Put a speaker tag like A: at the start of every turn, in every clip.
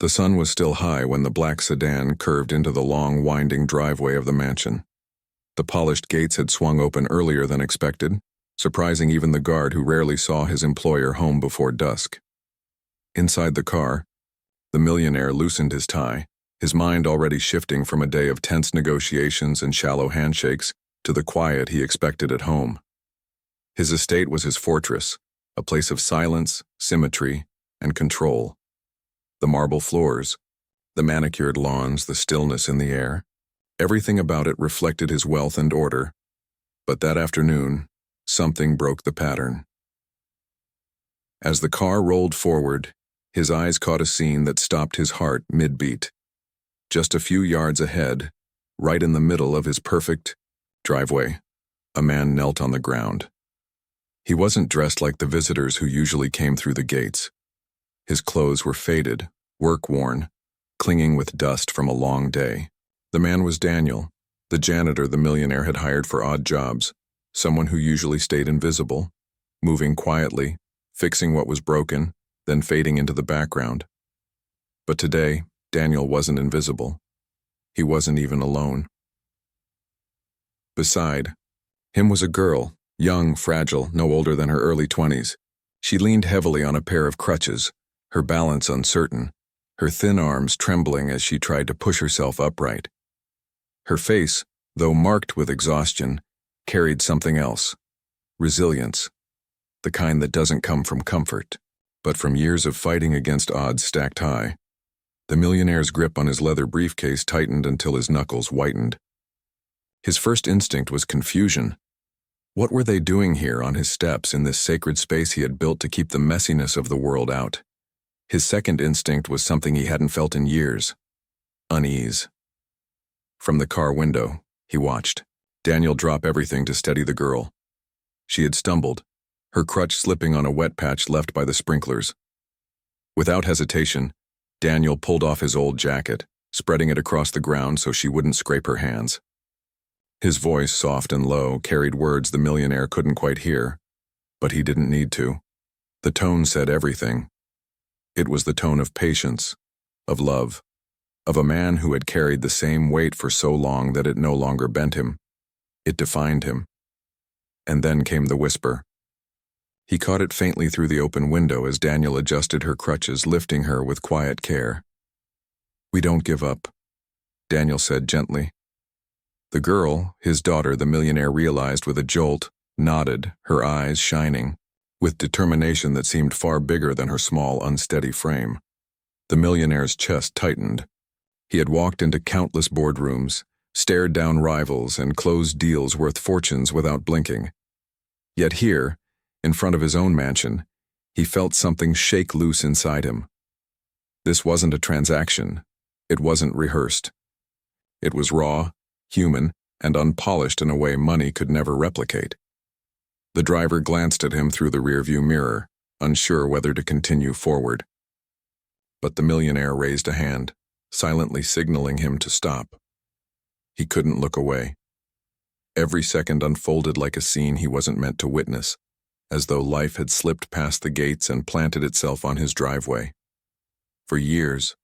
A: The sun was still high when the black sedan curved into the long, winding driveway of the mansion. The polished gates had swung open earlier than expected, surprising even the guard who rarely saw his employer home before dusk. Inside the car, the millionaire loosened his tie, his mind already shifting from a day of tense negotiations and shallow handshakes to the quiet he expected at home. His estate was his fortress, a place of silence, symmetry, and control. The marble floors, the manicured lawns, the stillness in the air, everything about it reflected his wealth and order. But that afternoon, something broke the pattern. As the car rolled forward, his eyes caught a scene that stopped his heart mid-beat. Just a few yards ahead, right in the middle of his perfect driveway, a man knelt on the ground. He wasn't dressed like the visitors who usually came through the gates. His clothes were faded, work-worn, clinging with dust from a long day. The man was Daniel, the janitor the millionaire had hired for odd jobs, someone who usually stayed invisible, moving quietly, fixing what was broken, then fading into the background. But today, Daniel wasn't invisible. He wasn't even alone. Beside him was a girl, young, fragile, no older than her early 20s. She leaned heavily on a pair of crutches, her balance uncertain, her thin arms trembling as she tried to push herself upright. Her face, though marked with exhaustion, carried something else: resilience, the kind that doesn't come from comfort, but from years of fighting against odds stacked high. The millionaire's grip on his leather briefcase tightened until his knuckles whitened. His first instinct was confusion. What were they doing here on his steps in this sacred space he had built to keep the messiness of the world out? His second instinct was something he hadn't felt in years: unease. From the car window, he watched Daniel drop everything to steady the girl. She had stumbled, her crutch slipping on a wet patch left by the sprinklers. Without hesitation, Daniel pulled off his old jacket, spreading it across the ground so she wouldn't scrape her hands. His voice, soft and low, carried words the millionaire couldn't quite hear, but he didn't need to. The tone said everything. It was the tone of patience, of love, of a man who had carried the same weight for so long that it no longer bent him. It defined him. And then came the whisper. He caught it faintly through the open window as Daniel adjusted her crutches, lifting her with quiet care. "We don't give up," Daniel said gently. The girl, his daughter, the millionaire realized with a jolt, nodded, her eyes shining, with determination that seemed far bigger than her small, unsteady frame. The millionaire's chest tightened. He had walked into countless boardrooms, stared down rivals, and closed deals worth fortunes without blinking. Yet here, in front of his own mansion, he felt something shake loose inside him. This wasn't a transaction. It wasn't rehearsed. It was raw, human, and unpolished in a way money could never replicate. The driver glanced at him through the rearview mirror, unsure whether to continue forward. But the millionaire raised a hand, silently signaling him to stop. He couldn't look away. Every second unfolded like a scene he wasn't meant to witness, as though life had slipped past the gates and planted itself on his driveway. For years,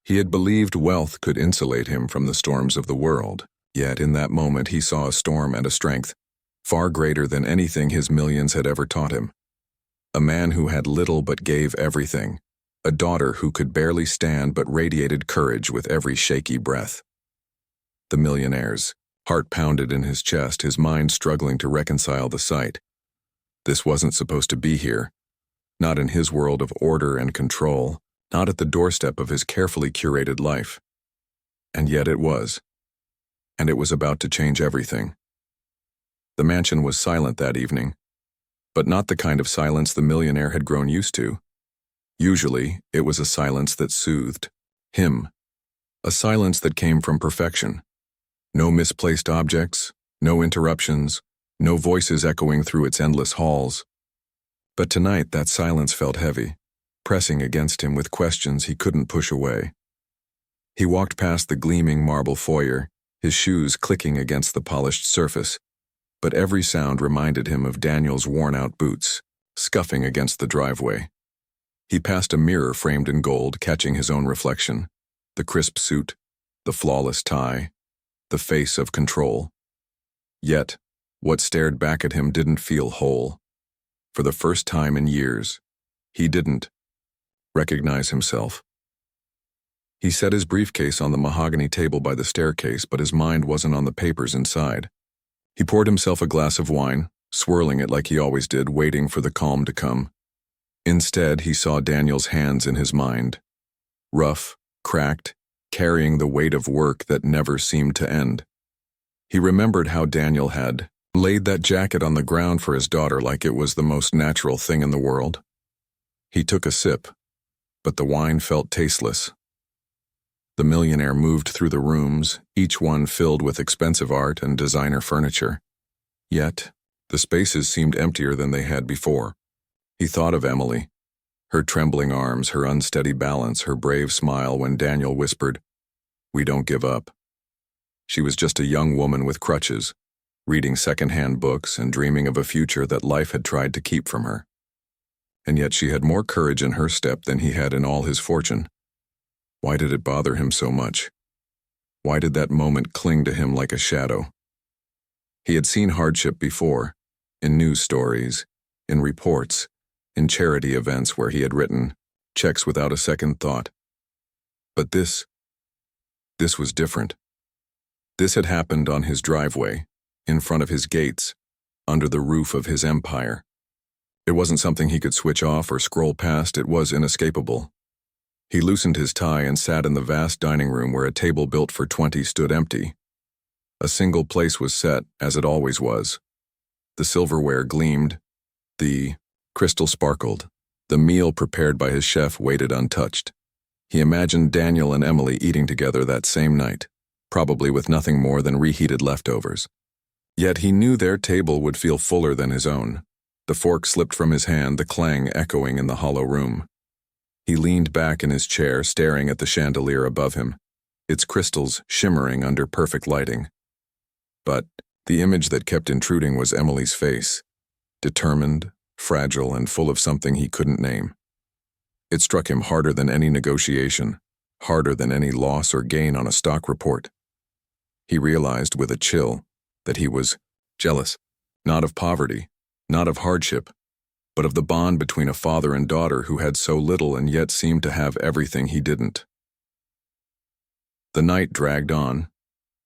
A: he had believed wealth could insulate him from the storms of the world, yet in that moment he saw a storm and a strength far greater than anything his millions had ever taught him. A man who had little but gave everything, a daughter who could barely stand but radiated courage with every shaky breath. The millionaire's heart pounded in his chest, his mind struggling to reconcile the sight. This wasn't supposed to be here, not in his world of order and control, not at the doorstep of his carefully curated life. And yet it was. And it was about to change everything. The mansion was silent that evening, but not the kind of silence the millionaire had grown used to. Usually, it was a silence that soothed him, a silence that came from perfection. No misplaced objects, no interruptions, no voices echoing through its endless halls. But tonight that silence felt heavy, pressing against him with questions he couldn't push away. He walked past the gleaming marble foyer, his shoes clicking against the polished surface, but every sound reminded him of Daniel's worn-out boots, scuffing against the driveway. He passed a mirror framed in gold, catching his own reflection. The crisp suit, the flawless tie, the face of control. Yet, what stared back at him didn't feel whole. For the first time in years, he didn't recognize himself. He set his briefcase on the mahogany table by the staircase, but his mind wasn't on the papers inside. He poured himself a glass of wine, swirling it like he always did, waiting for the calm to come. Instead, he saw Daniel's hands in his mind. Rough, cracked, carrying the weight of work that never seemed to end. He remembered how Daniel had laid that jacket on the ground for his daughter like it was the most natural thing in the world. He took a sip, but the wine felt tasteless. The millionaire moved through the rooms, each one filled with expensive art and designer furniture. Yet, the spaces seemed emptier than they had before. He thought of Emily, her trembling arms, her unsteady balance, her brave smile when Daniel whispered, "We don't give up." She was just a young woman with crutches, reading second-hand books and dreaming of a future that life had tried to keep from her. And yet she had more courage in her step than he had in all his fortune. Why did it bother him so much? Why did that moment cling to him like a shadow? He had seen hardship before, in news stories, in reports, in charity events where he had written checks without a second thought. But this was different. This had happened on his driveway, in front of his gates, under the roof of his empire. It wasn't something he could switch off or scroll past, it was inescapable. He loosened his tie and sat in the vast dining room where a table built for 20 stood empty. A single place was set, as it always was. The silverware gleamed, the crystal sparkled. The meal prepared by his chef waited untouched. He imagined Daniel and Emily eating together that same night, probably with nothing more than reheated leftovers. Yet he knew their table would feel fuller than his own. The fork slipped from his hand, the clang echoing in the hollow room. He leaned back in his chair, staring at the chandelier above him, its crystals shimmering under perfect lighting. But the image that kept intruding was Emily's face, determined, fragile, and full of something he couldn't name. It struck him harder than any negotiation, harder than any loss or gain on a stock report. He realized with a chill that he was jealous, not of poverty, not of hardship, but of the bond between a father and daughter who had so little and yet seemed to have everything he didn't. The night dragged on,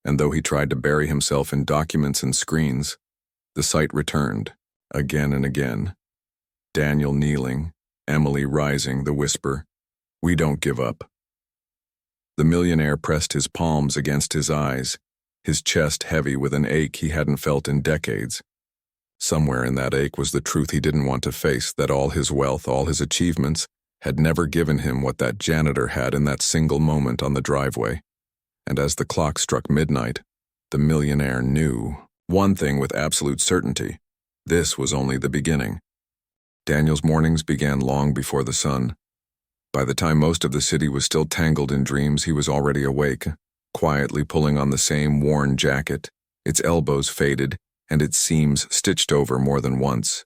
A: and though he tried to bury himself in documents and screens, the sight returned, again and again. Daniel kneeling, Emily rising, the whisper, "We don't give up." The millionaire pressed his palms against his eyes, his chest heavy with an ache he hadn't felt in decades. Somewhere in that ache was the truth he didn't want to face, that all his wealth, all his achievements, had never given him what that janitor had in that single moment on the driveway. And as the clock struck midnight, the millionaire knew one thing with absolute certainty: this was only the beginning. Daniel's mornings began long before the sun. By the time most of the city was still tangled in dreams, he was already awake, quietly pulling on the same worn jacket, its elbows faded, and its seams stitched over more than once.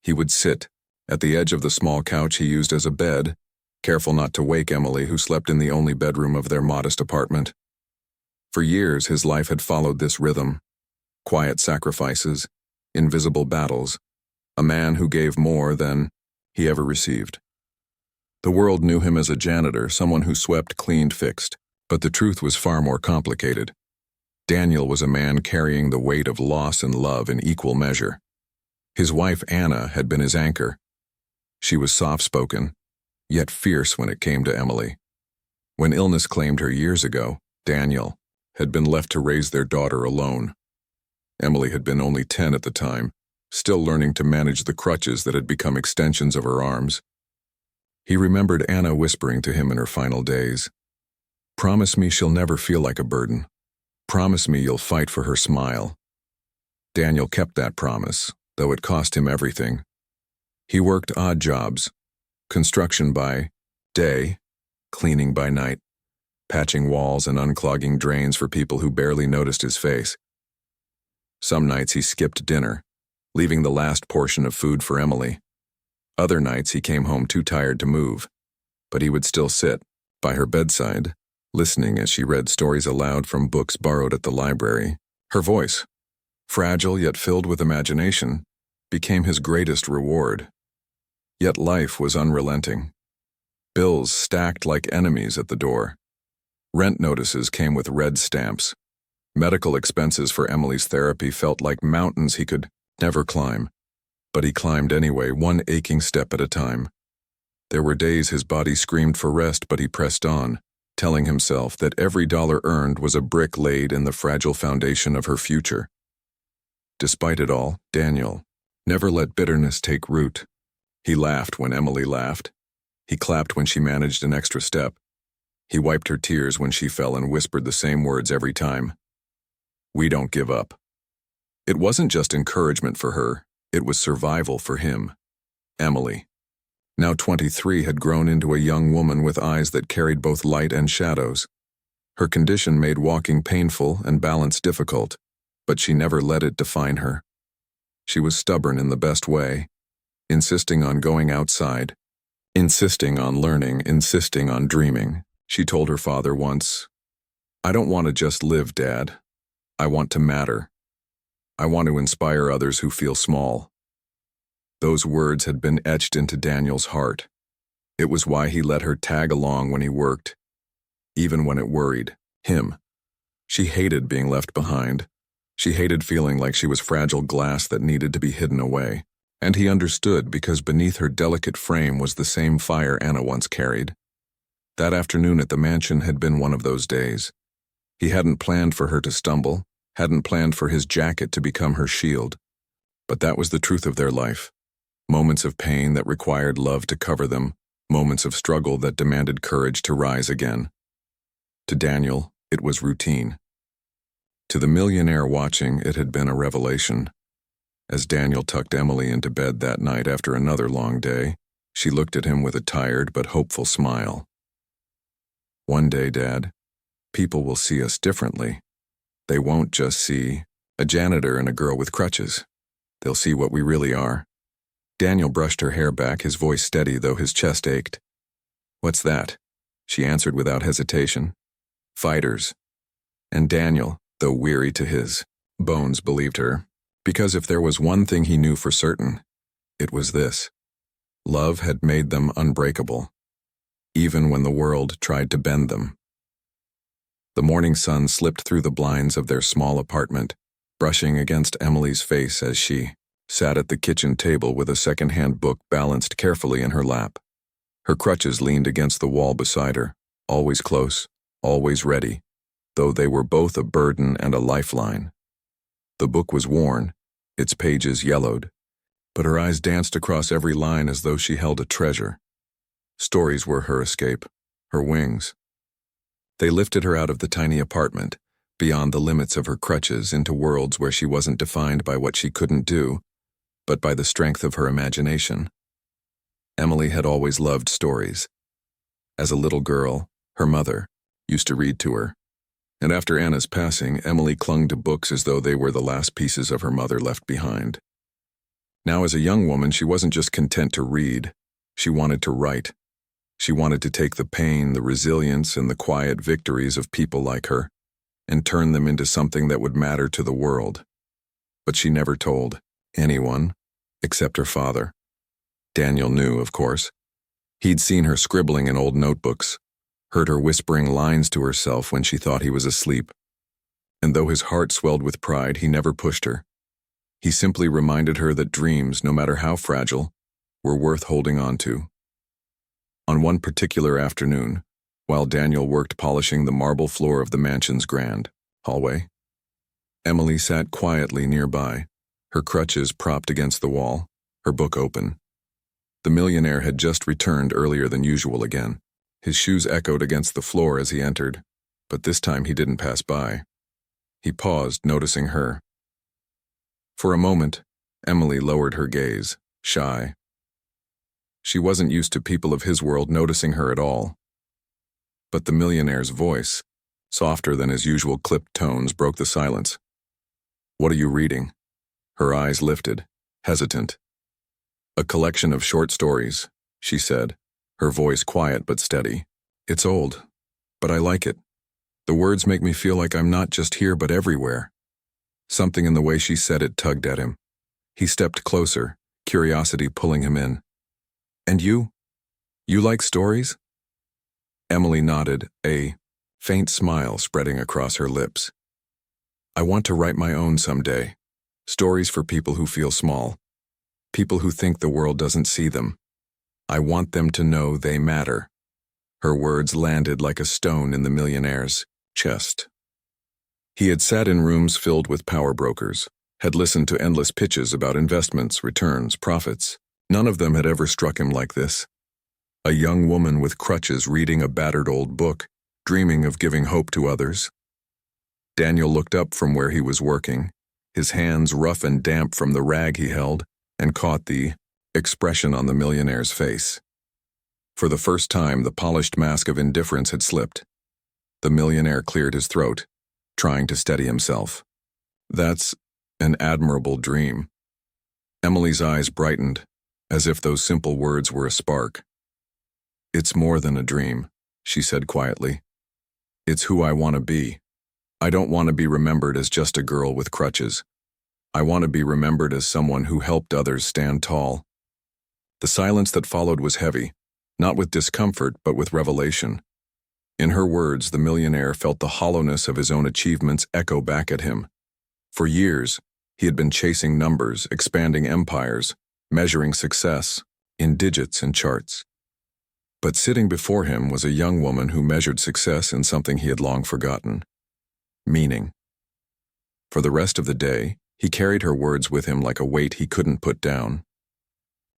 A: He would sit at the edge of the small couch he used as a bed, careful not to wake Emily, who slept in the only bedroom of their modest apartment. For years, his life had followed this rhythm: quiet sacrifices, invisible battles, a man who gave more than he ever received. The world knew him as a janitor, someone who swept, cleaned, fixed, but the truth was far more complicated. Daniel was a man carrying the weight of loss and love in equal measure. His wife, Anna, had been his anchor. She was soft-spoken, yet fierce when it came to Emily. When illness claimed her years ago, Daniel had been left to raise their daughter alone. Emily had been only 10 at the time, still learning to manage the crutches that had become extensions of her arms. He remembered Anna whispering to him in her final days, "Promise me she'll never feel like a burden. Promise me you'll fight for her smile." Daniel kept that promise, though it cost him everything. He worked odd jobs, construction by day, cleaning by night, patching walls and unclogging drains for people who barely noticed his face. Some nights he skipped dinner, leaving the last portion of food for Emily. Other nights he came home too tired to move, but he would still sit by her bedside, listening as she read stories aloud from books borrowed at the library. Her voice, fragile yet filled with imagination, became his greatest reward. Yet life was unrelenting. Bills stacked like enemies at the door. Rent notices came with red stamps. Medical expenses for Emily's therapy felt like mountains he could never climb. But he climbed anyway, one aching step at a time. There were days his body screamed for rest, but he pressed on, telling himself that every dollar earned was a brick laid in the fragile foundation of her future. Despite it all, Daniel never let bitterness take root. He laughed when Emily laughed. He clapped when she managed an extra step. He wiped her tears when she fell and whispered the same words every time. "We don't give up." It wasn't just encouragement for her, it was survival for him. Emily, now 23, had grown into a young woman with eyes that carried both light and shadows. Her condition made walking painful and balance difficult, but she never let it define her. She was stubborn in the best way, insisting on going outside, insisting on learning, insisting on dreaming. She told her father once, "I don't want to just live, Dad. I want to matter. I want to inspire others who feel small." Those words had been etched into Daniel's heart. It was why he let her tag along when he worked, even when it worried him. She hated being left behind. She hated feeling like she was fragile glass that needed to be hidden away. And he understood, because beneath her delicate frame was the same fire Anna once carried. That afternoon at the mansion had been one of those days. He hadn't planned for her to stumble, hadn't planned for his jacket to become her shield. But that was the truth of their life. Moments of pain that required love to cover them, moments of struggle that demanded courage to rise again. To Daniel, it was routine. To the millionaire watching, it had been a revelation. As Daniel tucked Emily into bed that night after another long day, she looked at him with a tired but hopeful smile. "One day, Dad, people will see us differently. They won't just see a janitor and a girl with crutches. They'll see what we really are." Daniel brushed her hair back, his voice steady though his chest ached. "What's that?" She answered without hesitation. "Fighters." And Daniel, though weary to his bones, believed her. Because if there was one thing he knew for certain, it was this: love had made them unbreakable, even when the world tried to bend them. The morning sun slipped through the blinds of their small apartment, brushing against Emily's face as she sat at the kitchen table with a second-hand book balanced carefully in her lap. Her crutches leaned against the wall beside her, always close, always ready, though they were both a burden and a lifeline. The book was worn, its pages yellowed, but her eyes danced across every line as though she held a treasure. Stories were her escape, her wings. They lifted her out of the tiny apartment, beyond the limits of her crutches, into worlds where she wasn't defined by what she couldn't do, but by the strength of her imagination. Emily had always loved stories. As a little girl, her mother used to read to her. And after Anna's passing, Emily clung to books as though they were the last pieces of her mother left behind. Now, as a young woman, she wasn't just content to read. She wanted to write. She wanted to take the pain, the resilience, and the quiet victories of people like her and turn them into something that would matter to the world. But she never told anyone except her father. Daniel knew, of course. He'd seen her scribbling in old notebooks, heard her whispering lines to herself when she thought he was asleep. And though his heart swelled with pride, he never pushed her. He simply reminded her that dreams, no matter how fragile, were worth holding on to. On one particular afternoon, while Daniel worked polishing the marble floor of the mansion's grand hallway, Emily sat quietly nearby, her crutches propped against the wall, her book open. The millionaire had just returned earlier than usual again. His shoes echoed against the floor as he entered, but this time he didn't pass by. He paused, noticing her. For a moment, Emily lowered her gaze, shy. She wasn't used to people of his world noticing her at all. But the millionaire's voice, softer than his usual clipped tones, broke the silence. "What are you reading?" Her eyes lifted, hesitant. A collection of short stories, she said, her voice quiet but steady. It's old, but I like it. The words make me feel like I'm not just here but everywhere. Something in the way she said it tugged at him. He stepped closer, curiosity pulling him in. And you? You like stories? Emily nodded, a faint smile spreading across her lips. I want to write my own someday. Stories for people who feel small. People who think the world doesn't see them. I want them to know they matter. Her words landed like a stone in the millionaire's chest. He had sat in rooms filled with power brokers, had listened to endless pitches about investments, returns, profits. None of them had ever struck him like this. A young woman with crutches reading a battered old book, dreaming of giving hope to others. Daniel looked up from where he was working, his hands rough and damp from the rag he held, and caught the expression on the millionaire's face. For the first time, the polished mask of indifference had slipped. The millionaire cleared his throat, trying to steady himself. That's an admirable dream. Emily's eyes brightened, as if those simple words were a spark. It's more than a dream, she said quietly. It's who I want to be. I don't want to be remembered as just a girl with crutches. I want to be remembered as someone who helped others stand tall. The silence that followed was heavy, not with discomfort but with revelation. In her words, the millionaire felt the hollowness of his own achievements echo back at him. For years, he had been chasing numbers, expanding empires, measuring success in digits and charts. But sitting before him was a young woman who measured success in something he had long forgotten: meaning. For the rest of the day, he carried her words with him like a weight he couldn't put down.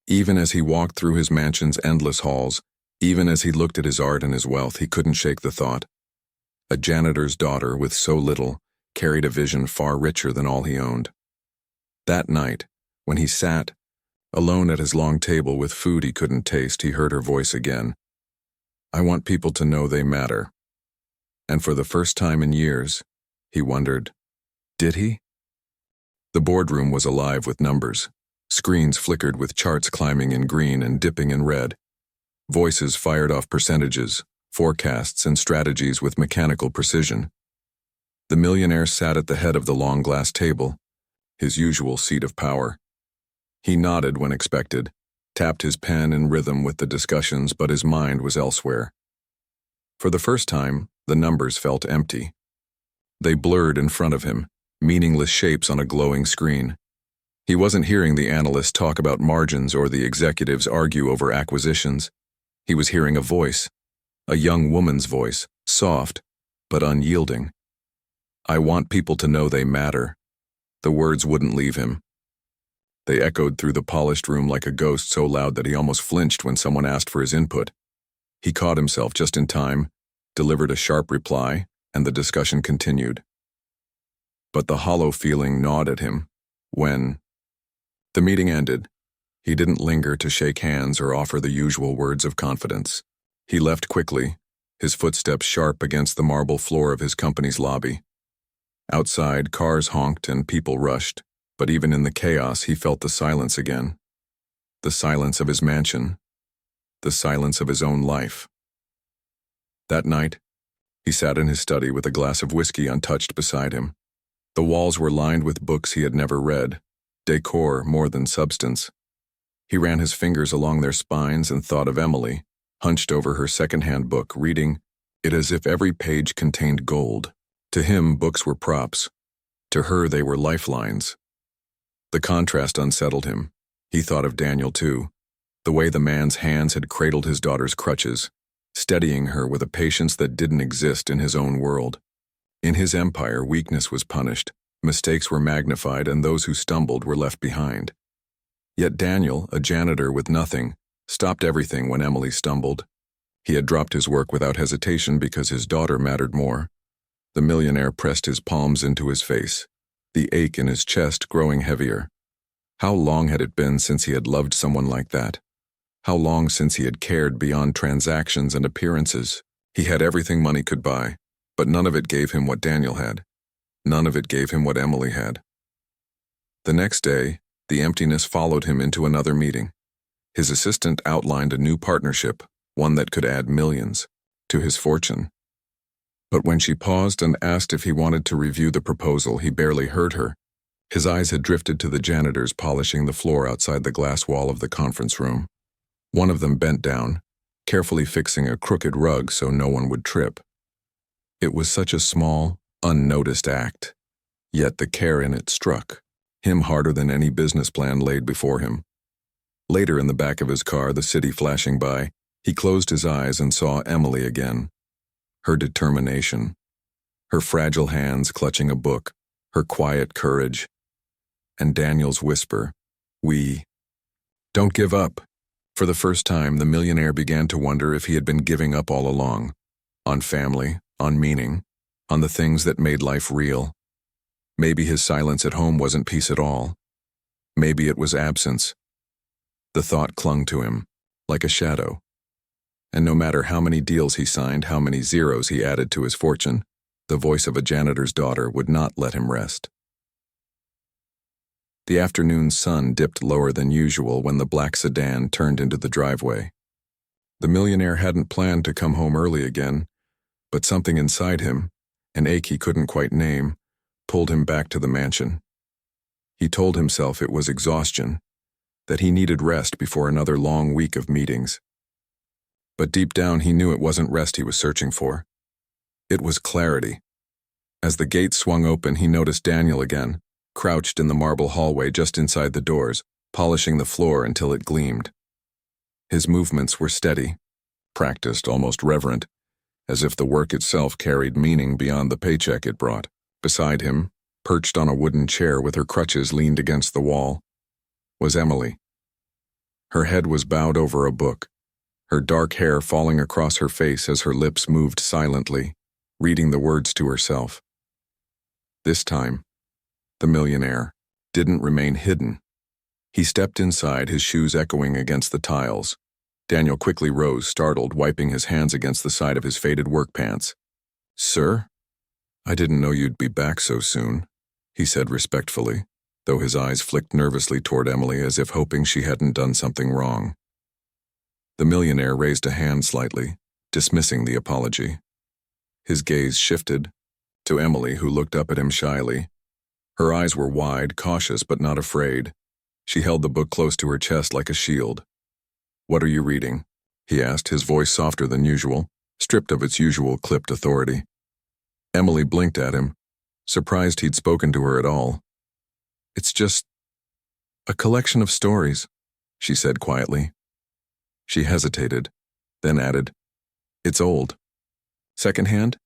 A: Even as he walked through his mansion's endless halls, even as he looked at his art and his wealth, he couldn't shake the thought. A janitor's daughter with so little carried a vision far richer than all he owned. That night, when he sat, alone at his long table with food he couldn't taste, he heard her voice again. I want people to know they matter. And for the first time in years, he wondered, did he? The boardroom was alive with numbers. Screens flickered with charts climbing in green and dipping in red. Voices fired off percentages, forecasts, and strategies with mechanical precision. The millionaire sat at the head of the long glass table, his usual seat of power. He nodded when expected, tapped his pen in rhythm with the discussions, but his mind was elsewhere. For the first time, the numbers felt empty. They blurred in front of him, meaningless shapes on a glowing screen. He wasn't hearing the analysts talk about margins or the executives argue over acquisitions. He was hearing a voice, a young woman's voice, soft but unyielding. I want people to know they matter. The words wouldn't leave him. They echoed through the polished room like a ghost, so loud that he almost flinched when someone asked for his input. He caught himself just in time, delivered a sharp reply, and the discussion continued. But the hollow feeling gnawed at him when the meeting ended. He didn't linger to shake hands or offer the usual words of confidence. He left quickly, his footsteps sharp against the marble floor of his company's lobby. Outside, cars honked and people rushed, but even in the chaos, he felt the silence again. The silence of his mansion. The silence of his own life. That night, he sat in his study with a glass of whiskey untouched beside him. The walls were lined with books he had never read, decor more than substance. He ran his fingers along their spines and thought of Emily, hunched over her second-hand book, reading it as if every page contained gold. To him, books were props. To her, they were lifelines. The contrast unsettled him. He thought of Daniel, too, the way the man's hands had cradled his daughter's crutches, steadying her with a patience that didn't exist in his own world. In his empire, weakness was punished, mistakes were magnified, and those who stumbled were left behind. Yet Daniel, a janitor with nothing, stopped everything when Emily stumbled. He had dropped his work without hesitation because his daughter mattered more. The millionaire pressed his palms into his face, the ache in his chest growing heavier. How long had it been since he had loved someone like that? How long since he had cared beyond transactions and appearances? He had everything money could buy, but none of it gave him what Daniel had. None of it gave him what Emily had. The next day, the emptiness followed him into another meeting. His assistant outlined a new partnership, one that could add millions to his fortune. But when she paused and asked if he wanted to review the proposal, he barely heard her. His eyes had drifted to the janitors polishing the floor outside the glass wall of the conference room. One of them bent down, carefully fixing a crooked rug so no one would trip. It was such a small, unnoticed act, yet the care in it struck him harder than any business plan laid before him. Later, in the back of his car, the city flashing by, he closed his eyes and saw Emily again. Her determination, her fragile hands clutching a book, her quiet courage, and Daniel's whisper, "We don't give up." For the first time, the millionaire began to wonder if he had been giving up all along, on family, on meaning, on the things that made life real. Maybe his silence at home wasn't peace at all. Maybe it was absence. The thought clung to him, like a shadow. And no matter how many deals he signed, how many zeros he added to his fortune, the voice of a janitor's daughter would not let him rest. The afternoon sun dipped lower than usual when the black sedan turned into the driveway. The millionaire hadn't planned to come home early again, but something inside him, an ache he couldn't quite name, pulled him back to the mansion. He told himself it was exhaustion, that he needed rest before another long week of meetings. But deep down he knew it wasn't rest he was searching for. It was clarity. As the gate swung open, he noticed Daniel again, crouched in the marble hallway just inside the doors, polishing the floor until it gleamed. His movements were steady, practiced, almost reverent, as if the work itself carried meaning beyond the paycheck it brought. Beside him, perched on a wooden chair with her crutches leaned against the wall, was Emily. Her head was bowed over a book, her dark hair falling across her face as her lips moved silently, reading the words to herself. This time, the millionaire didn't remain hidden. He stepped inside, his shoes echoing against the tiles. Daniel quickly rose, startled, wiping his hands against the side of his faded work pants. "Sir? I didn't know you'd be back so soon," he said respectfully, though his eyes flicked nervously toward Emily as if hoping she hadn't done something wrong. The millionaire raised a hand slightly, dismissing the apology. His gaze shifted to Emily, who looked up at him shyly. Her eyes were wide, cautious but not afraid. She held the book close to her chest like a shield. "What are you reading?" he asked, his voice softer than usual, stripped of its usual clipped authority. Emily blinked at him, surprised he'd spoken to her at all. "It's just a collection of stories," she said quietly. She hesitated, then added, "It's old. Secondhand?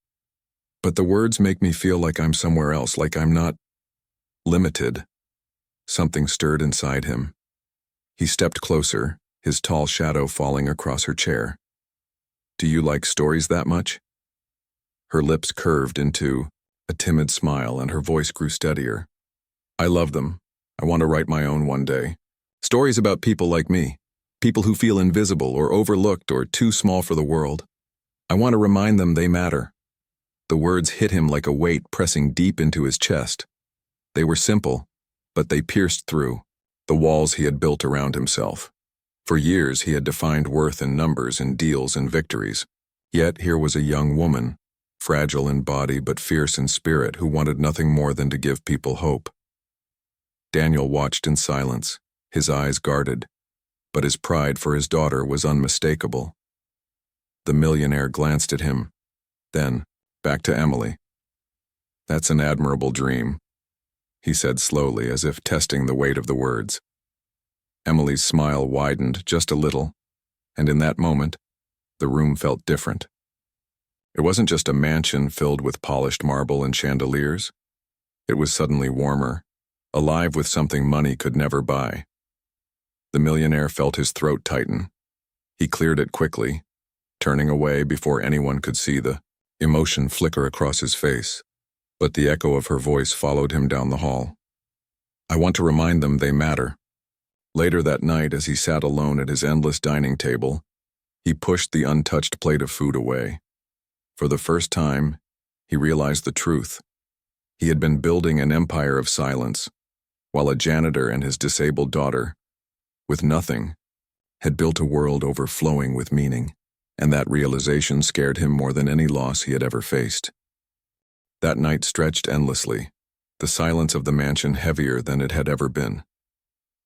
A: But the words make me feel like I'm somewhere else, like I'm not limited." Something stirred inside him. He stepped closer, his tall shadow falling across her chair. "Do you like stories that much?" Her lips curved into a timid smile and her voice grew steadier. "I love them. I want to write my own one day. Stories about people like me, people who feel invisible or overlooked or too small for the world. I want to remind them they matter." The words hit him like a weight pressing deep into his chest. They were simple, but they pierced through the walls he had built around himself. For years he had defined worth in numbers and deals and victories. Yet here was a young woman, fragile in body but fierce in spirit, who wanted nothing more than to give people hope. Daniel watched in silence, his eyes guarded, but his pride for his daughter was unmistakable. The millionaire glanced at him, then back to Emily. "That's an admirable dream," he said slowly, as if testing the weight of the words. Emily's smile widened just a little, and in that moment, the room felt different. It wasn't just a mansion filled with polished marble and chandeliers. It was suddenly warmer, alive with something money could never buy. The millionaire felt his throat tighten. He cleared it quickly, turning away before anyone could see the emotion flicker across his face. But the echo of her voice followed him down the hall. "I want to remind them they matter." Later that night, as he sat alone at his endless dining table, he pushed the untouched plate of food away. For the first time, he realized the truth. He had been building an empire of silence, while a janitor and his disabled daughter, with nothing, had built a world overflowing with meaning, and that realization scared him more than any loss he had ever faced. That night stretched endlessly, the silence of the mansion heavier than it had ever been.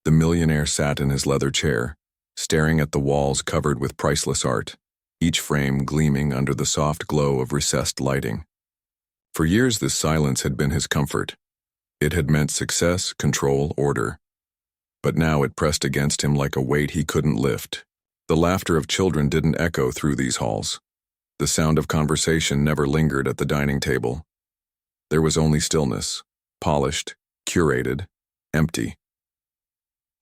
A: The millionaire sat in his leather chair, staring at the walls covered with priceless art, each frame gleaming under the soft glow of recessed lighting. For years this silence had been his comfort. It had meant success, control, order. But now it pressed against him like a weight he couldn't lift. The laughter of children didn't echo through these halls. The sound of conversation never lingered at the dining table. There was only stillness, polished, curated, empty.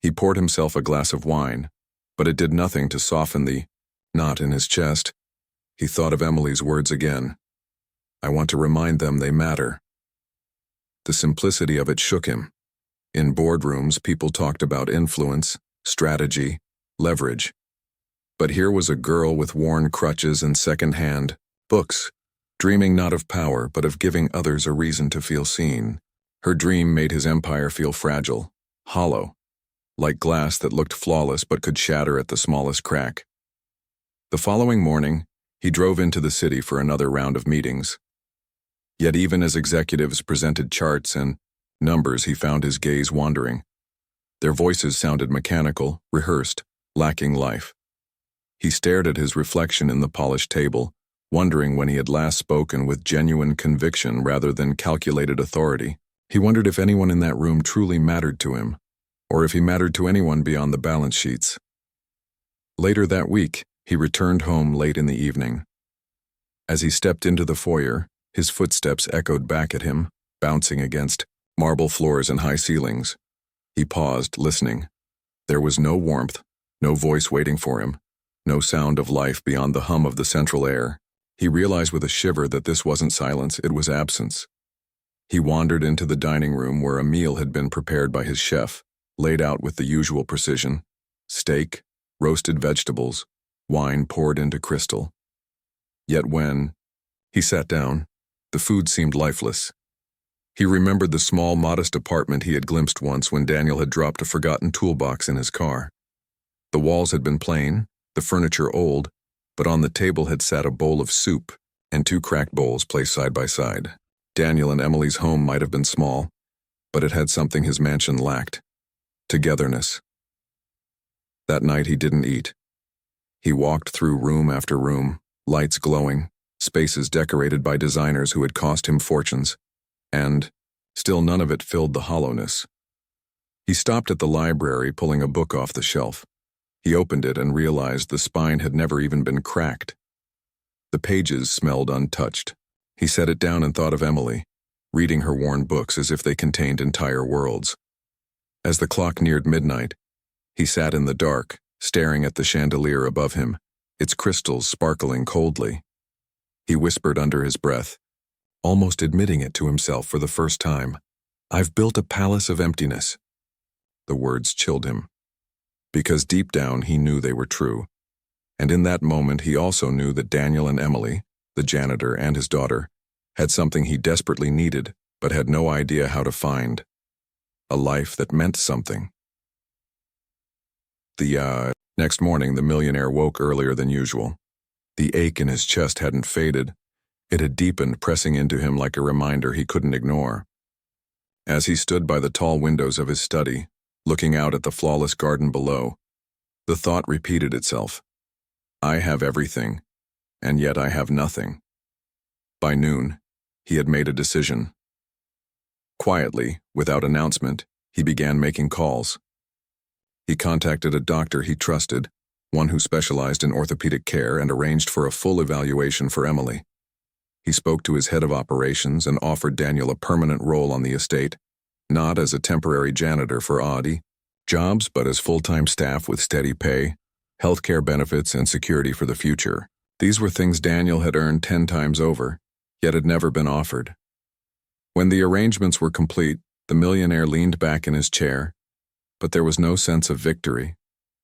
A: He poured himself a glass of wine, but it did nothing to soften the knot in his chest. He thought of Emily's words again. I want to remind them they matter. The simplicity of it shook him. In boardrooms, people talked about influence, strategy, leverage. But here was a girl with worn crutches and second-hand books, dreaming not of power but of giving others a reason to feel seen. Her dream made his empire feel fragile, hollow, like glass that looked flawless but could shatter at the smallest crack. The following morning, he drove into the city for another round of meetings. Yet even as executives presented charts and numbers, he found his gaze wandering. Their voices sounded mechanical, rehearsed, lacking life. He stared at his reflection in the polished table, wondering when he had last spoken with genuine conviction rather than calculated authority. He wondered if anyone in that room truly mattered to him, or if he mattered to anyone beyond the balance sheets. Later that week, he returned home late in the evening. As he stepped into the foyer, his footsteps echoed back at him, bouncing against marble floors and high ceilings. He paused, listening. There was no warmth, no voice waiting for him, no sound of life beyond the hum of the central air. He realized with a shiver that this wasn't silence, it was absence. He wandered into the dining room where a meal had been prepared by his chef, laid out with the usual precision: steak, roasted vegetables, wine poured into crystal. Yet when he sat down, the food seemed lifeless. He remembered the small, modest apartment he had glimpsed once when Daniel had dropped a forgotten toolbox in his car. The walls had been plain, the furniture old, but on the table had sat a bowl of soup and two cracked bowls placed side by side. Daniel and Emily's home might have been small, but it had something his mansion lacked: togetherness. That night he didn't eat. He walked through room after room, lights glowing, spaces decorated by designers who had cost him fortunes, and still none of it filled the hollowness. He stopped at the library, pulling a book off the shelf. He opened it and realized the spine had never even been cracked. The pages smelled untouched. He set it down and thought of Emily, reading her worn books as if they contained entire worlds. As the clock neared midnight, he sat in the dark, staring at the chandelier above him, its crystals sparkling coldly. He whispered under his breath, almost admitting it to himself for the first time, "I've built a palace of emptiness." The words chilled him, because deep down he knew they were true. And in that moment he also knew that Daniel and Emily, the janitor and his daughter, had something he desperately needed but had no idea how to find: a life that meant something. Next morning, the millionaire woke earlier than usual. The ache in his chest hadn't faded. It had deepened, pressing into him like a reminder he couldn't ignore. As he stood by the tall windows of his study, looking out at the flawless garden below, the thought repeated itself: I have everything, and yet I have nothing. By noon, he had made a decision. Quietly, without announcement, he began making calls. He contacted a doctor he trusted, one who specialized in orthopedic care, and arranged for a full evaluation for Emily. He spoke to his head of operations and offered Daniel a permanent role on the estate, not as a temporary janitor for odd jobs, but as full-time staff with steady pay, healthcare benefits, and security for the future. These were things Daniel had earned 10 times over, yet had never been offered. When the arrangements were complete, the millionaire leaned back in his chair, but there was no sense of victory,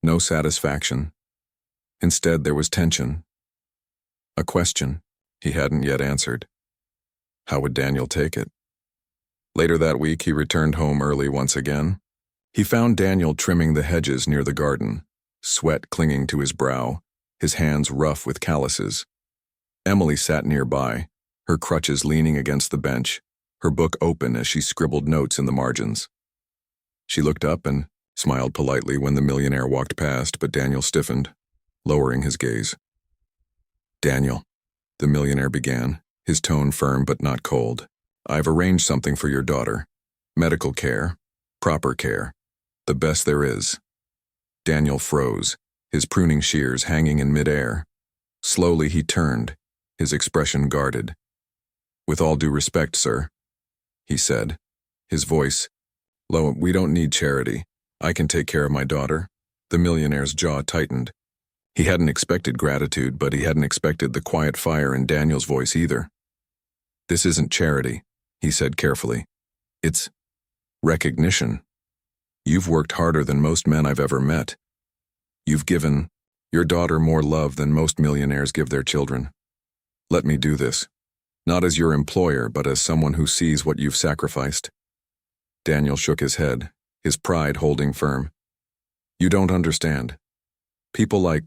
A: no satisfaction. Instead, there was tension. A question he hadn't yet answered. How would Daniel take it? Later that week, he returned home early once again. He found Daniel trimming the hedges near the garden, sweat clinging to his brow, his hands rough with calluses. Emily sat nearby, her crutches leaning against the bench, her book open as she scribbled notes in the margins. She looked up and smiled politely when the millionaire walked past, but Daniel stiffened, lowering his gaze. "Daniel," the millionaire began, his tone firm but not cold, "I've arranged something for your daughter. Medical care, proper care, the best there is." Daniel froze, his pruning shears hanging in midair. Slowly he turned, his expression guarded. "With all due respect, sir," he said, his voice low. "We don't need charity. I can take care of my daughter." The millionaire's jaw tightened. He hadn't expected gratitude, but he hadn't expected the quiet fire in Daniel's voice either. "This isn't charity," he said carefully. "It's recognition. You've worked harder than most men I've ever met. You've given your daughter more love than most millionaires give their children. Let me do this, not as your employer, but as someone who sees what you've sacrificed." Daniel shook his head, his pride holding firm. "You don't understand. People like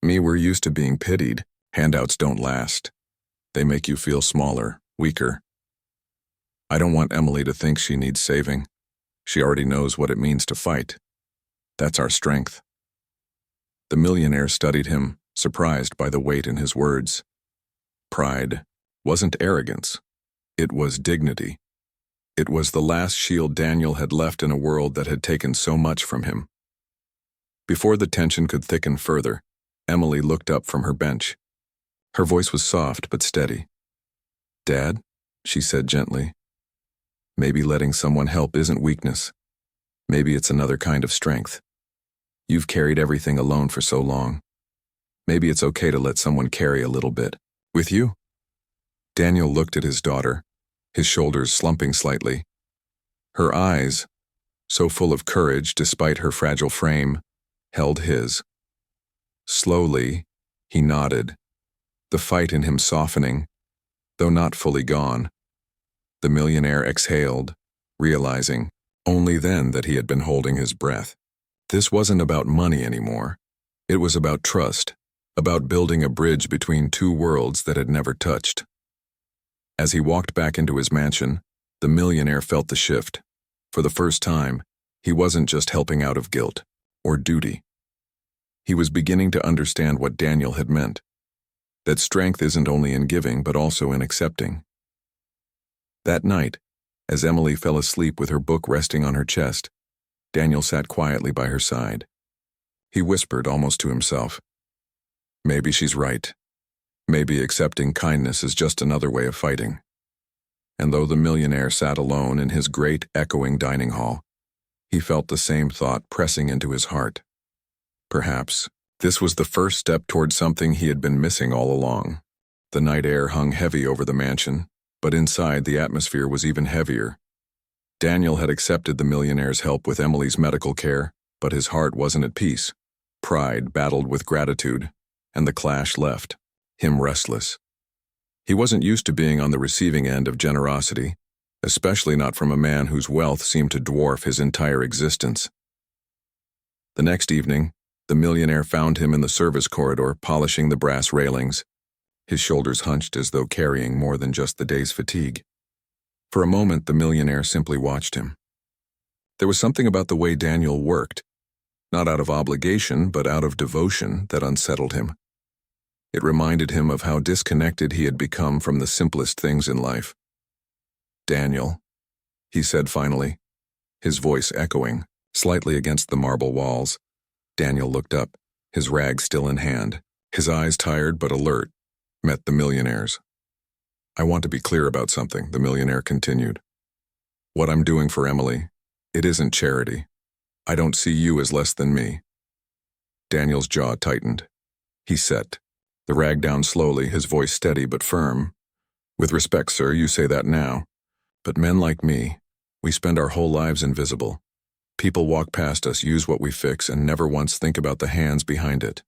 A: me, we're used to being pitied. Handouts don't last. They make you feel smaller, weaker. I don't want Emily to think she needs saving. She already knows what it means to fight. That's our strength." The millionaire studied him, surprised by the weight in his words. Pride wasn't arrogance. It was dignity. It was the last shield Daniel had left in a world that had taken so much from him. Before the tension could thicken further, Emily looked up from her bench. Her voice was soft but steady. "Dad," she said gently, "maybe letting someone help isn't weakness. Maybe it's another kind of strength. You've carried everything alone for so long. Maybe it's okay to let someone carry a little bit with you." Daniel looked at his daughter, his shoulders slumping slightly. Her eyes, so full of courage despite her fragile frame, held his. Slowly, he nodded, the fight in him softening, though not fully gone. The millionaire exhaled, realizing only then that he had been holding his breath. This wasn't about money anymore. It was about trust, about building a bridge between two worlds that had never touched. As he walked back into his mansion, the millionaire felt the shift. For the first time, he wasn't just helping out of guilt or duty. He was beginning to understand what Daniel had meant, that strength isn't only in giving but also in accepting. That night, as Emily fell asleep with her book resting on her chest, Daniel sat quietly by her side. He whispered almost to himself, "Maybe she's right. Maybe accepting kindness is just another way of fighting." And though the millionaire sat alone in his great echoing dining hall, he felt the same thought pressing into his heart. Perhaps this was the first step toward something he had been missing all along. The night air hung heavy over the mansion, but inside the atmosphere was even heavier. Daniel had accepted the millionaire's help with Emily's medical care, but his heart wasn't at peace. Pride battled with gratitude, and the clash left him restless. He wasn't used to being on the receiving end of generosity, especially not from a man whose wealth seemed to dwarf his entire existence. The next evening, the millionaire found him in the service corridor polishing the brass railings, his shoulders hunched as though carrying more than just the day's fatigue. For a moment, the millionaire simply watched him. There was something about the way Daniel worked, not out of obligation but out of devotion, that unsettled him. It reminded him of how disconnected he had become from the simplest things in life. "Daniel," he said finally, his voice echoing, slightly against the marble walls. Daniel looked up, his rag still in hand, his eyes tired but alert, met the millionaire's. "I want to be clear about something," the millionaire continued. "What I'm doing for Emily, it isn't charity. I don't see you as less than me." Daniel's jaw tightened. He sat, the rag down slowly, his voice steady but firm. "With respect, sir, you say that now. But men like me, we spend our whole lives invisible. People walk past us, use what we fix, and never once think about the hands behind it.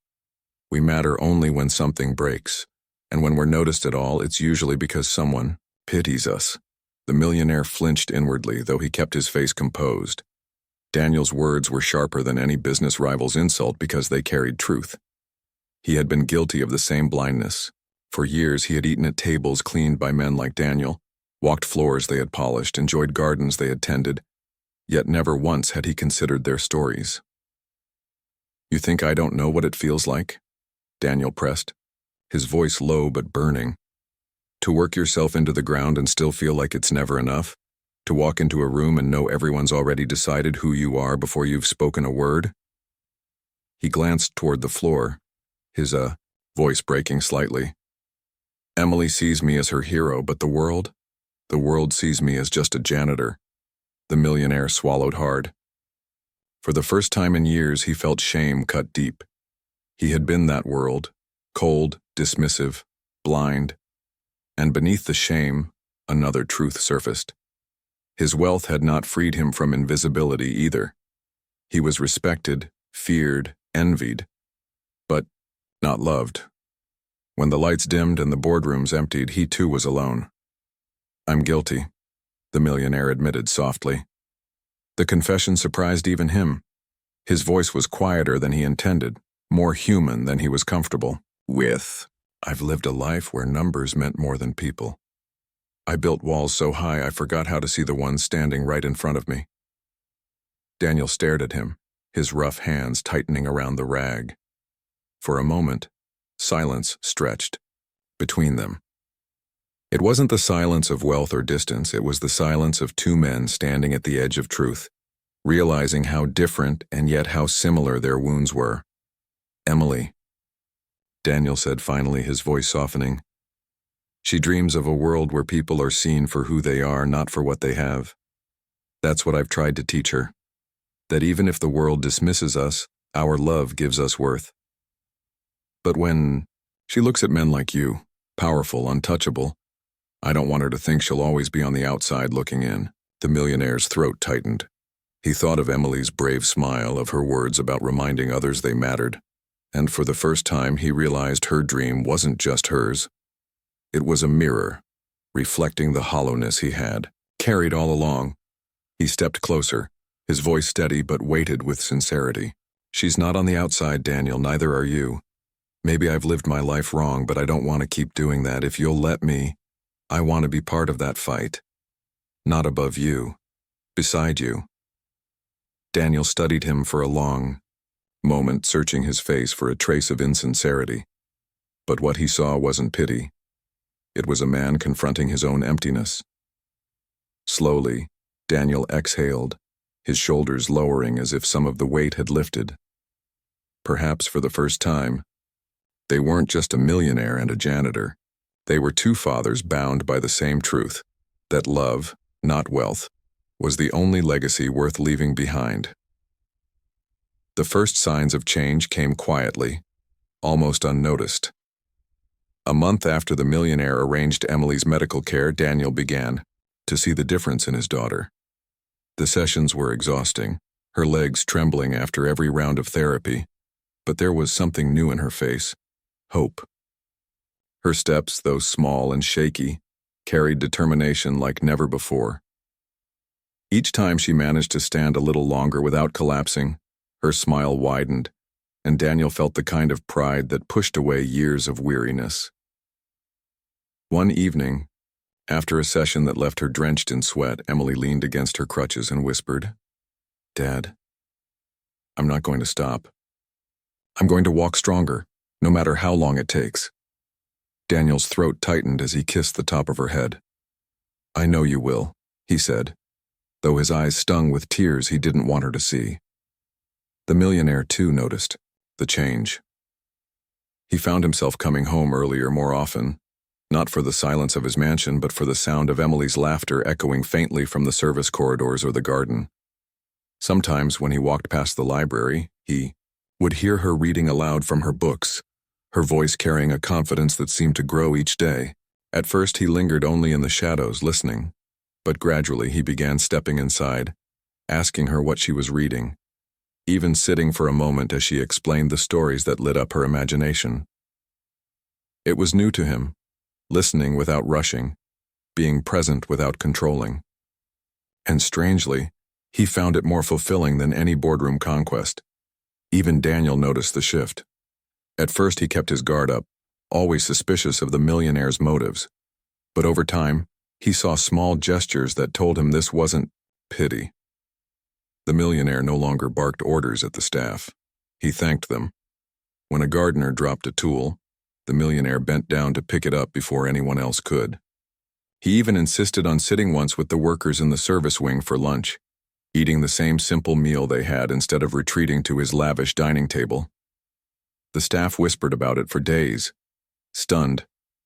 A: We matter only when something breaks, and when we're noticed at all, it's usually because someone pities us." The millionaire flinched inwardly, though he kept his face composed. Daniel's words were sharper than any business rival's insult because they carried truth. He had been guilty of the same blindness. For years he had eaten at tables cleaned by men like Daniel, walked floors they had polished, enjoyed gardens they had tended, yet never once had he considered their stories. "You think I don't know what it feels like?" Daniel pressed, his voice low but burning. "To work yourself into the ground and still feel like it's never enough? To walk into a room and know everyone's already decided who you are before you've spoken a word?" He glanced toward the floor, his voice breaking slightly. "Emily sees me as her hero, but the world sees me as just a janitor." The millionaire swallowed hard. For the first time in years, he felt shame cut deep. He had been that world, cold, dismissive, blind. And beneath the shame, another truth surfaced. His wealth had not freed him from invisibility either. He was respected, feared, envied, but not loved. When the lights dimmed and the boardrooms emptied, he too was alone. "I'm guilty," the millionaire admitted softly. The confession surprised even him. His voice was quieter than he intended, more human than he was comfortable with. "I've lived a life where numbers meant more than people. I built walls so high I forgot how to see the one standing right in front of me." Daniel stared at him, his rough hands tightening around the rag. For a moment, silence stretched between them. It wasn't the silence of wealth or distance, it was the silence of two men standing at the edge of truth, realizing how different and yet how similar their wounds were. "Emily," Daniel said finally, his voice softening. "She dreams of a world where people are seen for who they are, not for what they have. That's what I've tried to teach her. That even if the world dismisses us, our love gives us worth. But when she looks at men like you, powerful, untouchable, I don't want her to think she'll always be on the outside looking in." The millionaire's throat tightened. He thought of Emily's brave smile, of her words about reminding others they mattered, and for the first time he realized her dream wasn't just hers. It was a mirror, reflecting the hollowness he had carried all along. He stepped closer, his voice steady but weighted with sincerity. "She's not on the outside, Daniel, neither are you. Maybe I've lived my life wrong, but I don't want to keep doing that. If you'll let me, I want to be part of that fight. Not above you, beside you." Daniel studied him for a long moment, searching his face for a trace of insincerity. But what he saw wasn't pity. It was a man confronting his own emptiness. Slowly, Daniel exhaled, his shoulders lowering as if some of the weight had lifted. Perhaps for the first time, they weren't just a millionaire and a janitor. They were two fathers bound by the same truth, that love, not wealth, was the only legacy worth leaving behind. The first signs of change came quietly, almost unnoticed. A month after the millionaire arranged Emily's medical care, Daniel began to see the difference in his daughter. The sessions were exhausting, her legs trembling after every round of therapy, but there was something new in her face, hope. Her steps, though small and shaky, carried determination like never before. Each time she managed to stand a little longer without collapsing, her smile widened, and Daniel felt the kind of pride that pushed away years of weariness. One evening, after a session that left her drenched in sweat, Emily leaned against her crutches and whispered, "Dad, I'm not going to stop. I'm going to walk stronger, no matter how long it takes." Daniel's throat tightened as he kissed the top of her head. "I know you will," he said, though his eyes stung with tears he didn't want her to see. The millionaire, too, noticed the change. He found himself coming home earlier more often, not for the silence of his mansion, but for the sound of Emily's laughter echoing faintly from the service corridors or the garden. Sometimes, when he walked past the library, he would hear her reading aloud from her books, her voice carrying a confidence that seemed to grow each day. At first, he lingered only in the shadows, listening, but gradually he began stepping inside, asking her what she was reading, even sitting for a moment as she explained the stories that lit up her imagination. It was new to him, listening without rushing, being present without controlling. And strangely, He found it more fulfilling than any boardroom conquest. Even Daniel noticed the shift. At first he kept his guard up, always suspicious of the millionaire's motives. But over time, he saw small gestures that told him this wasn't pity. The millionaire no longer barked orders at the staff. He thanked them. When a gardener dropped a tool, the millionaire bent down to pick it up before anyone else could. He even insisted on sitting once with the workers in the service wing for lunch, eating the same simple meal they had instead of retreating to his lavish dining table. The staff whispered about it for days, stunned,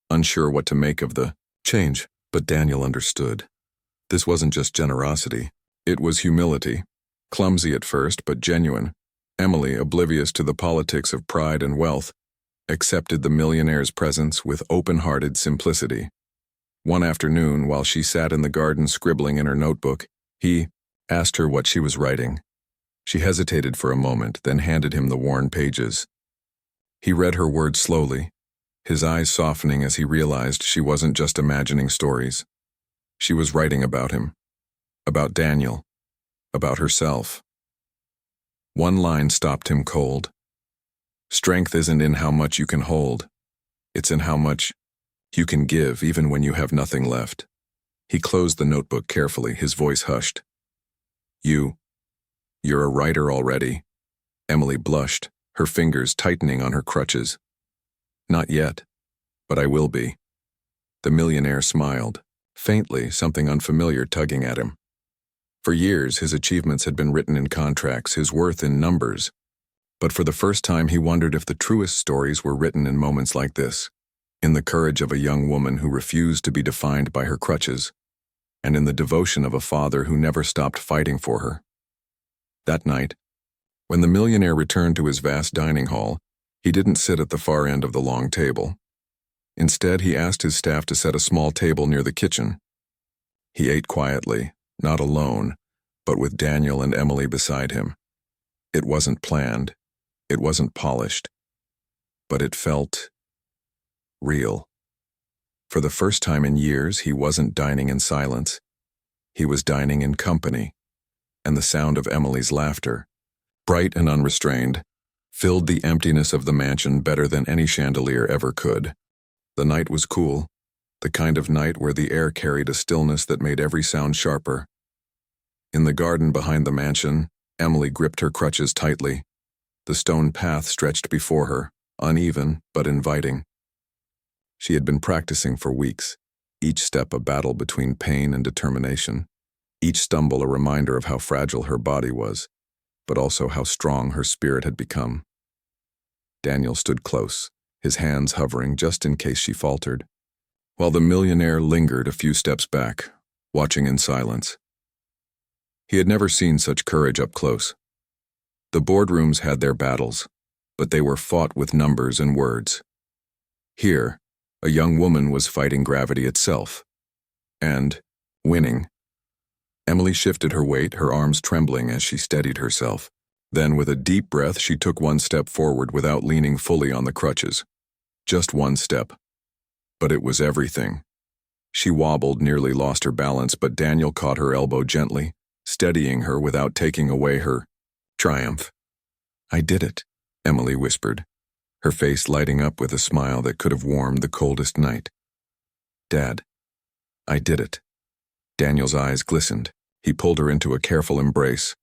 A: unsure what to make of the change, but Daniel understood. This wasn't just generosity, it was humility, clumsy at first but genuine. Emily, oblivious to the politics of pride and wealth, accepted the millionaire's presence with open-hearted simplicity. One afternoon, while she sat in the garden scribbling in her notebook, he asked her what she was writing. She hesitated for a moment, then handed him the worn pages. He read her words slowly, his eyes softening as he realized she wasn't just imagining stories. She was writing about him, about Daniel, about herself. One line stopped him cold. Strength isn't in how much you can hold. It's in how much you can give even when you have nothing left. He closed the notebook carefully, his voice hushed. You're a writer already. Emily blushed, her fingers tightening on her crutches. Not yet, but I will be. The millionaire smiled, faintly, something unfamiliar tugging at him. For years, his achievements had been written in contracts, his worth in numbers. But for the first time, he wondered if the truest stories were written in moments like this, in the courage of a young woman who refused to be defined by her crutches, and in the devotion of a father who never stopped fighting for her. That night, when the millionaire returned to his vast dining hall, he didn't sit at the far end of the long table. Instead, he asked his staff to set a small table near the kitchen. He ate quietly, not alone, but with Daniel and Emily beside him. It wasn't planned, it wasn't polished, but it felt real. For the first time in years, he wasn't dining in silence. He was dining in company, and the sound of Emily's laughter, bright and unrestrained, filled the emptiness of the mansion better than any chandelier ever could. The night was cool, the kind of night where the air carried a stillness that made every sound sharper. In the garden behind the mansion, Emily gripped her crutches tightly. The stone path stretched before her, uneven but inviting. She had been practicing for weeks, each step a battle between pain and determination, each stumble a reminder of how fragile her body was, but also how strong her spirit had become. Daniel stood close, his hands hovering just in case she faltered, while the millionaire lingered a few steps back, watching in silence. He had never seen such courage up close. The boardrooms had their battles, but they were fought with numbers and words. Here, a young woman was fighting gravity itself, and winning. Emily shifted her weight, her arms trembling as she steadied herself. Then, with a deep breath, she took one step forward without leaning fully on the crutches. Just one step. But it was everything. She wobbled, nearly lost her balance, but Daniel caught her elbow gently, steadying her without taking away her triumph. "I did it," Emily whispered, her face lighting up with a smile that could have warmed the coldest night. "Dad, I did it." Daniel's eyes glistened. He pulled her into a careful embrace,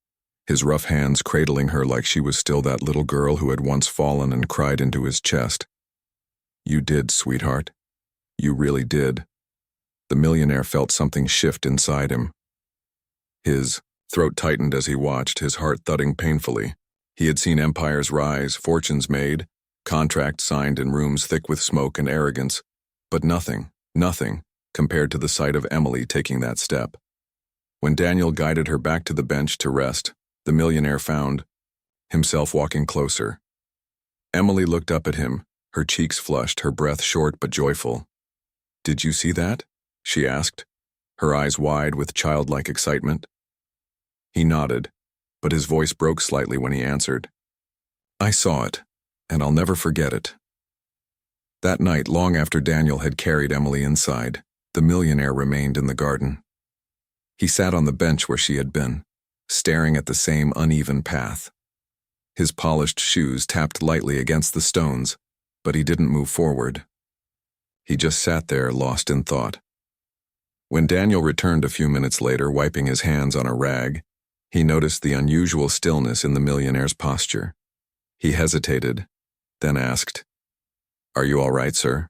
A: his rough hands cradling her like she was still that little girl who had once fallen and cried into his chest. "You did, sweetheart. You really did." The millionaire felt something shift inside him. His throat tightened as he watched, his heart thudding painfully. He had seen empires rise, fortunes made, contracts signed in rooms thick with smoke and arrogance, but nothing compared to the sight of Emily taking that step. When Daniel guided her back to the bench to rest, the millionaire found himself walking closer. Emily looked up at him, her cheeks flushed, her breath short but joyful. "Did you see that?" she asked, her eyes wide with childlike excitement. He nodded, but his voice broke slightly when he answered. "I saw it, and I'll never forget it." That night, long after Daniel had carried Emily inside, the millionaire remained in the garden. He sat on the bench where she had been, staring at the same uneven path. His polished shoes tapped lightly against the stones, but he didn't move forward. He just sat there, lost in thought. When Daniel returned a few minutes later, wiping his hands on a rag, he noticed the unusual stillness in the millionaire's posture. He hesitated, then asked, "Are you all right, sir?"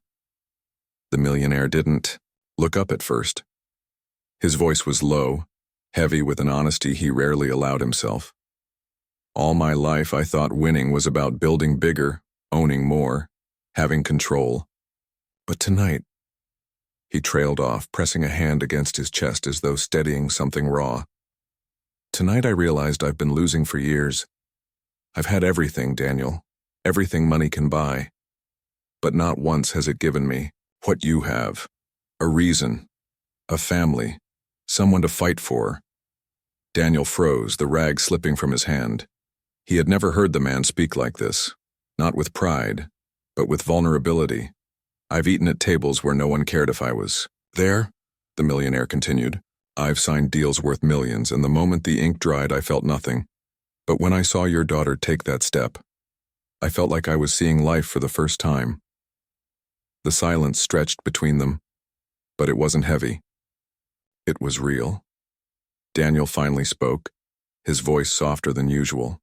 A: The millionaire didn't look up at first. His voice was low, heavy with an honesty he rarely allowed himself. "All my life I thought winning was about building bigger, owning more, having control. But tonight," he trailed off, pressing a hand against his chest as though steadying something raw. "Tonight I realized I've been losing for years. I've had everything, Daniel, everything money can buy. But not once has it given me what you have. A reason, a family, someone to fight for." Daniel froze, the rag slipping from his hand. He had never heard the man speak like this, not with pride, but with vulnerability. "I've eaten at tables where no one cared if I was there," the millionaire continued. "I've signed deals worth millions, and the moment the ink dried, I felt nothing. But when I saw your daughter take that step, I felt like I was seeing life for the first time." The silence stretched between them, but it wasn't heavy. It was real. Daniel finally spoke, his voice softer than usual.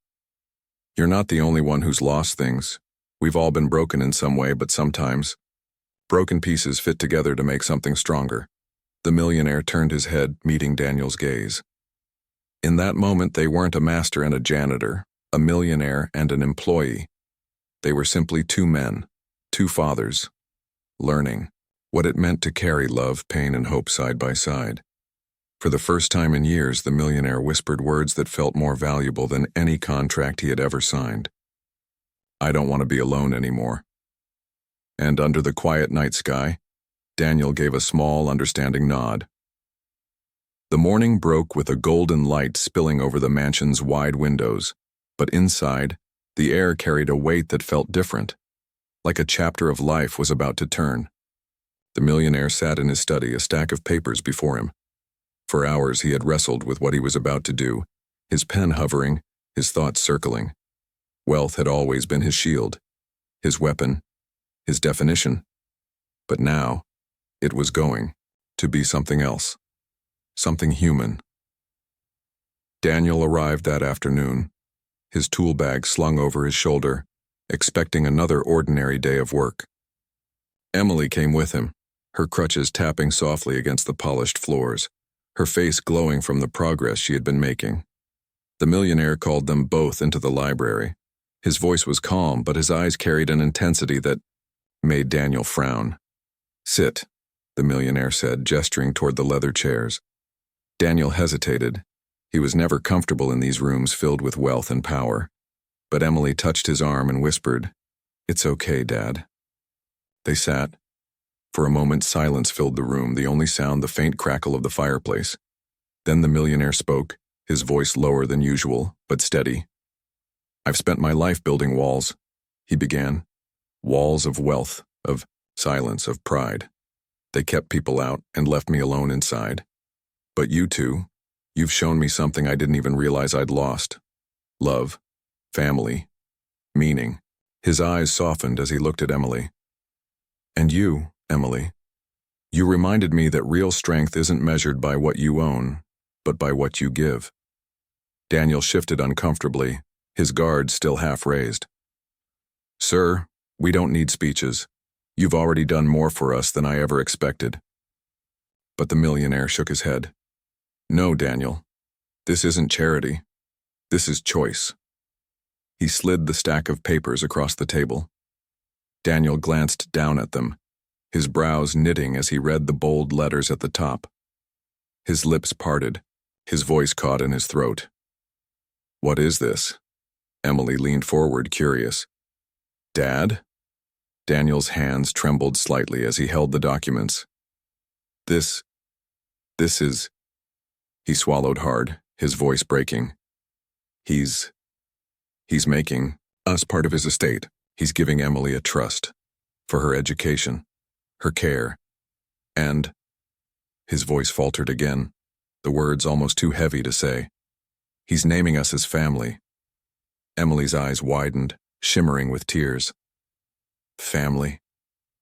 A: "You're not the only one who's lost things. We've all been broken in some way, but sometimes broken pieces fit together to make something stronger." The millionaire turned his head, meeting Daniel's gaze. In that moment, they weren't a master and a janitor, a millionaire and an employee. They were simply two men, two fathers, learning what it meant to carry love, pain, and hope side by side. For the first time in years, the millionaire whispered words that felt more valuable than any contract he had ever signed. "I don't want to be alone anymore." And under the quiet night sky, Daniel gave a small, understanding nod. The morning broke with a golden light spilling over the mansion's wide windows, but inside, the air carried a weight that felt different, like a chapter of life was about to turn. The millionaire sat in his study, a stack of papers before him. For hours he had wrestled with what he was about to do, his pen hovering, his thoughts circling. Wealth had always been his shield, his weapon, his definition. But now, it was going to be something else, something human. Daniel arrived that afternoon, his tool bag slung over his shoulder, expecting another ordinary day of work. Emily came with him, her crutches tapping softly against the polished floors, her face glowing from the progress she had been making. The millionaire called them both into the library. His voice was calm, but his eyes carried an intensity that made Daniel frown. "Sit," the millionaire said, gesturing toward the leather chairs. Daniel hesitated. He was never comfortable in these rooms filled with wealth and power. But Emily touched his arm and whispered, "It's okay, Dad." They sat. For a moment, silence filled the room, the only sound the faint crackle of the fireplace. Then the millionaire spoke, his voice lower than usual, but steady. "I've spent my life building walls," he began. "Walls of wealth, of silence, of pride. They kept people out and left me alone inside. But you two, you've shown me something I didn't even realize I'd lost. Love, family, meaning." His eyes softened as he looked at Emily. "And you, Emily, you reminded me that real strength isn't measured by what you own, but by what you give." Daniel shifted uncomfortably, his guard still half raised. "Sir, we don't need speeches. You've already done more for us than I ever expected." But the millionaire shook his head. "No, Daniel, this isn't charity. This is choice." He slid the stack of papers across the table. Daniel glanced down at them, his brows knitting as he read the bold letters at the top. His lips parted, his voice caught in his throat. "What is this?" Emily leaned forward, curious. "Dad?" Daniel's hands trembled slightly as he held the documents. This is..." He swallowed hard, his voice breaking. He's making us part of his estate. He's giving Emily a trust for her education, her care, and..." His voice faltered again, the words almost too heavy to say. He's naming us as family. Emily's eyes widened, shimmering with tears. Family,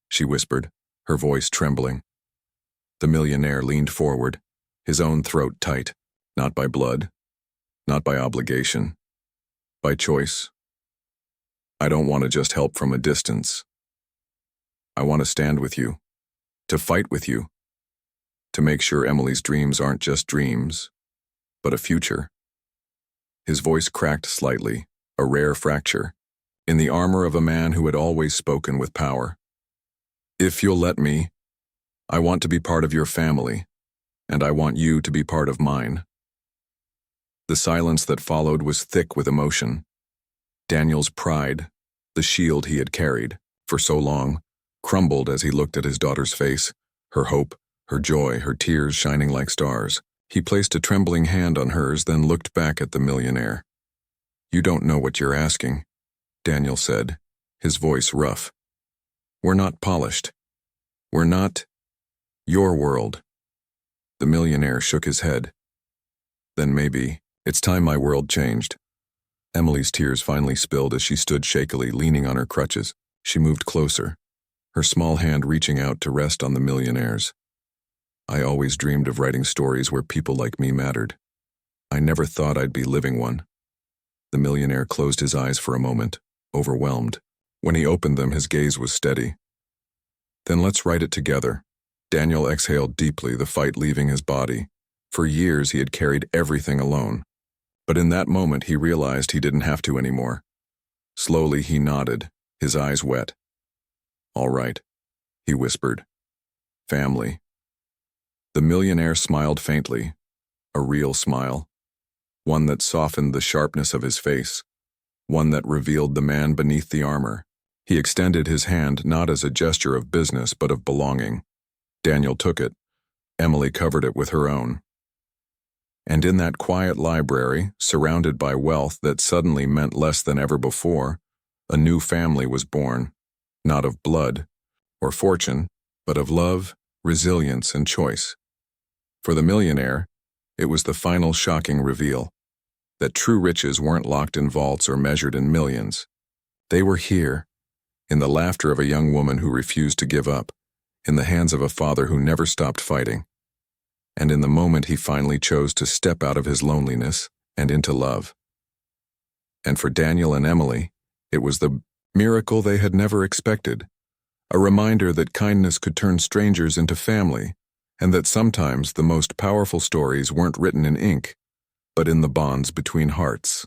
A: she whispered, her voice trembling. The millionaire leaned forward, his own throat tight, not by blood, not by obligation, by choice. I don't want to just help from a distance. I want to stand with you, to fight with you, to make sure Emily's dreams aren't just dreams, but a future. His voice cracked slightly, a rare fracture, in the armor of a man who had always spoken with power. If you'll let me, I want to be part of your family, and I want you to be part of mine. The silence that followed was thick with emotion. Daniel's pride, the shield he had carried for so long, crumbled as he looked at his daughter's face, her hope, her joy, her tears shining like stars. He placed a trembling hand on hers, then looked back at the millionaire. You don't know what you're asking, Daniel said, his voice rough. We're not polished. We're not your world. The millionaire shook his head. Then maybe it's time my world changed. Emily's tears finally spilled as she stood shakily, leaning on her crutches. She moved closer, her small hand reaching out to rest on the millionaire's. I always dreamed of writing stories where people like me mattered. I never thought I'd be living one. The millionaire closed his eyes for a moment, overwhelmed. When he opened them, his gaze was steady. Then let's write it together. Daniel exhaled deeply, the fight leaving his body. For years he had carried everything alone. But in that moment he realized he didn't have to anymore. Slowly he nodded, his eyes wet. All right, he whispered. Family. The millionaire smiled faintly, a real smile, one that softened the sharpness of his face, one that revealed the man beneath the armor. He extended his hand not as a gesture of business but of belonging. Daniel took it. Emily covered it with her own. And in that quiet library, surrounded by wealth that suddenly meant less than ever before, a new family was born, not of blood or fortune, but of love, resilience, and choice. For the millionaire, it was the final shocking reveal that true riches weren't locked in vaults or measured in millions. They were here, in the laughter of a young woman who refused to give up, in the hands of a father who never stopped fighting, and in the moment he finally chose to step out of his loneliness and into love. And for Daniel and Emily, it was the miracle they had never expected, a reminder that kindness could turn strangers into family, and that sometimes the most powerful stories weren't written in ink, but in the bonds between hearts.